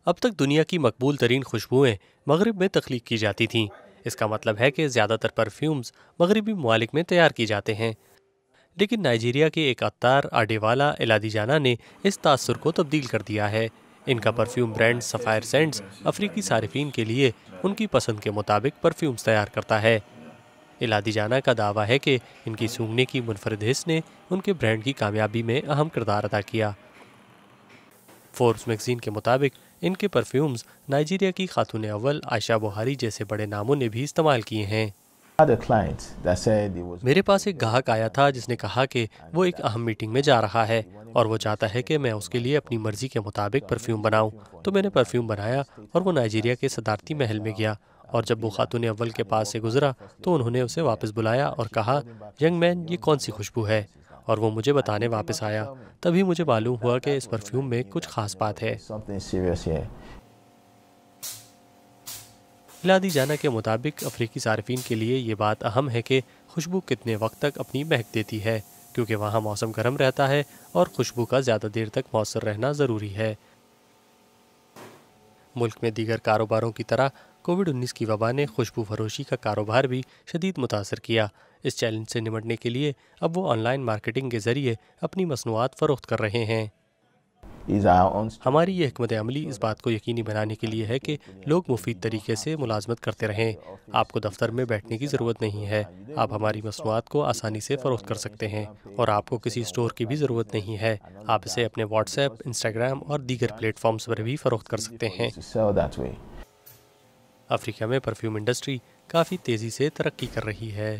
اب تک دنیا کی مقبول ترین خوشبوئیں مغرب میں تخلیق کی جاتی تھیں۔ اس کا مطلب ہے کہ زیادہ تر پرفیومز مغربی ممالک میں تیار کی جاتے ہیں، لیکن نائجیریا کے ایک عطار آڈیوالا الادیجانا نے اس تاثر کو تبدیل کر دیا ہے۔ ان کا پرفیوم برانڈ سفائر سینٹس افریقی صارفین کے لیے ان کی پسند کے مطابق پرفیومز تیار کرتا ہے۔ الادیجانا کا دعویٰ ہے کہ ان کی سونگھنے کی منفرد حس نے ان کے برانڈ کی کامیابی میں اہم کردار ادا کیا۔ فوربس میگزین کے مطابق ان کے پرفیومز نائجیریا کی خاتون اول عائشہ بہاری جیسے بڑے ناموں نے بھی استعمال کیے ہیں۔ میرے پاس ایک گاہک آیا تھا جس نے کہا کہ وہ ایک اہم میٹنگ میں جا رہا ہے اور وہ چاہتا ہے کہ میں اس کے لیے اپنی مرضی کے مطابق پرفیوم بناؤں، تو میں نے پرفیوم بنایا اور وہ نائجیریا کے صدارتی محل میں گیا، اور جب وہ خاتون اول کے پاس سے گزرا تو انہوں نے اسے واپس بلایا اور کہا، ینگ مین یہ کون سی خوشبو ہے؟ اور وہ مجھے بتانے واپس آیا۔ تبھی مجھے معلوم ہوا کہ اس پرفیوم میں کچھ خاص بات ہے۔ الادیجانا کے مطابق افریقی صارفین کے لیے یہ بات اہم ہے کہ خوشبو کتنے وقت تک اپنی مہک دیتی ہے، کیونکہ وہاں موسم گرم رہتا ہے اور خوشبو کا زیادہ دیر تک مؤثر رہنا ضروری ہے۔ ملک میں دیگر کاروباروں کی طرح کووڈ-19 کی وبا نے خوشبو فروشی کا کاروبار بھی شدید متاثر کیا۔ اس چیلنج سے نمٹنے کے لیے اب وہ آن لائن مارکیٹنگ کے ذریعے اپنی مصنوعات فروخت کر رہے ہیں۔ ہماری یہ حکمت عملی اس بات کو یقینی بنانے کے لیے ہے کہ لوگ مفید طریقے سے ملازمت کرتے رہیں۔ آپ کو دفتر میں بیٹھنے کی ضرورت نہیں ہے، آپ ہماری مصنوعات کو آسانی سے فروخت کر سکتے ہیں، اور آپ کو کسی اسٹور کی بھی ضرورت نہیں ہے۔ آپ اسے اپنے واٹس ایپ، انسٹاگرام اور دیگر پلیٹ فارمز پر بھی فروخت کر سکتے ہیں۔ افریقہ میں پرفیوم انڈسٹری کافی تیزی سے ترقی کر رہی ہے۔